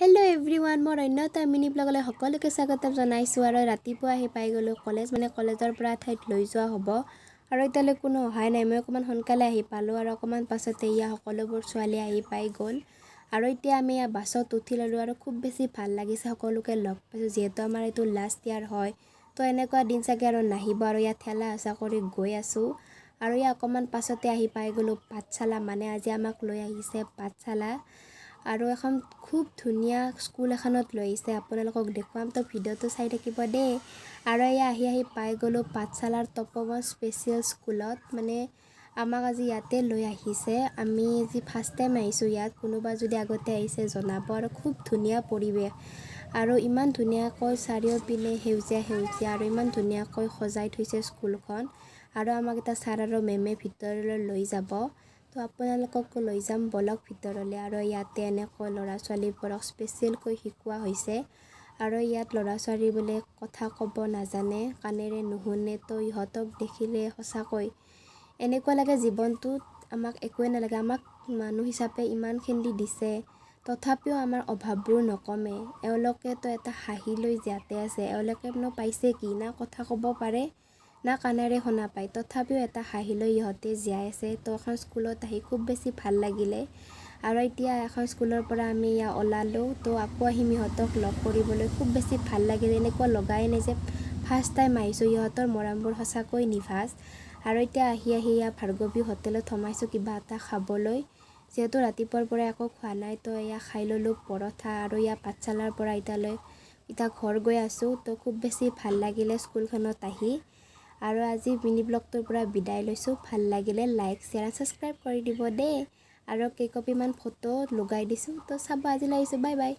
Hello' everyone, মোৰ অন্য এটা মিনি ব্লগলৈ সকলোকে স্বাগতম জনাইছোঁ। আৰু ৰাতিপুৱা আহি পাই গ'লোঁ কলেজৰ পৰা ঠাইত লৈ যোৱা হ'ব। আৰু এতিয়ালৈ কোনো অহাই নাই। মই অকণমান সোনকালে আহি পালোঁ আৰু অকণমান পাছতে সকলোবোৰ ছোৱালী আহি পাই গ'ল। আৰু এতিয়া আমি বাছত উঠি ল'লোঁ আৰু খুব বেছি ভাল লাগিছে, সকলোকে লগ পাইছোঁ। যিহেতু আমাৰ এইটো লাষ্ট ইয়াৰ হয়, তো এনেকুৱা দিন চাগে আৰু নাহিব। আৰু ঠেলা হেঁচা কৰি গৈ আছোঁ। আৰু অকণমান পাছতে আহি পাই গ'লোঁ পাঠশালা, মানে আজি আমাক লৈ আহিছে পাঠশালা। আৰু এখন খুব ধুনীয়া স্কুল এখনত লৈ আহিছে, আপোনালোকক দেখুৱাম, তো ভিডিঅ'টো চাই থাকিব দেই। আৰু আহি পাই গ'লোঁ পাঠশালাৰ তপোবন স্পেচিয়েল স্কুলত। মানে আমাক আজি ইয়াতে লৈ আহিছে। আমি আজি ফাৰ্ষ্ট টাইম আহিছোঁ ইয়াত। কোনোবা যদি আগতে আহিছে জনাব। আৰু খুব ধুনীয়া পৰিৱেশ, আৰু ইমান ধুনীয়াকৈ চাৰিওপিনে সেউজীয়া আৰু ইমান ধুনীয়াকৈ সজাই থৈছে স্কুলখন। আৰু আমাক এটা ছাৰ আৰু মেমে ভিতৰলৈ লৈ যাব। তো আপোনালোককো লৈ যাম বলক ভিতৰলৈ। আৰু ইয়াতে এনেকৈ ল'ৰা ছোৱালীবোৰক স্পেচিয়েলকৈ শিকোৱা হৈছে। আৰু ইয়াত ল'ৰা ছোৱালীবোৰে কথা ক'ব নাজানে, কাণেৰে নুশুনে, তো ইহঁতক দেখিলে সঁচাকৈ এনেকুৱা লাগে জীৱনটোত আমাক একোৱে নালাগে। আমাক মানুহ হিচাপে ইমানখিনি দিছে, তথাপিও আমাৰ অভাৱবোৰ নকমে। এওঁলোকেতো এটা হাঁহি লৈ জীয়াতে আছে। এওঁলোকেনো পাইছে কি? না কথা ক'ব পাৰে, না কাণেৰে শুনা পায়, তথাপিও এটা হাঁহি লৈ ইহঁতে জীয়াই আছে। তো এখন স্কুলত আহি খুব বেছি ভাল লাগিলে। আৰু এতিয়া এখন স্কুলৰ পৰা আমি ওলালোঁ, তো আকৌ আহিম ইহঁতক লগ কৰিবলৈ। খুব বেছি ভাল লাগিলে, এনেকুৱা লগাই নাই যে ফাৰ্ষ্ট টাইম আহিছোঁ। ইহঁতৰ মৰমবোৰ সঁচাকৈ নিভাঁজ। আৰু এতিয়া আহি ভাৰ্গৱী হোটেলত সোমাইছোঁ কিবা এটা খাবলৈ, যিহেতু ৰাতিপুৱাৰ পৰা একো খোৱা নাই। তো খাই ল'লোঁ পৰঠা। আৰু পাঠশালাৰ পৰা এতিয়া ঘৰ গৈ আছোঁ। তো খুব বেছি ভাল লাগিলে স্কুলখনত আহি। আৰু আজি মিনি ব্লগটোৰ পৰা বিদায় লৈছোঁ। ভাল লাগিলে লাইক, শ্বেয়াৰ, ছাবস্ক্ৰাইব কৰি দিব দেই। আৰু কেইকপিমান ফটো লগাই দিছোঁ, তো চাব। আজিলৈ আহিছোঁ, বাই বাই।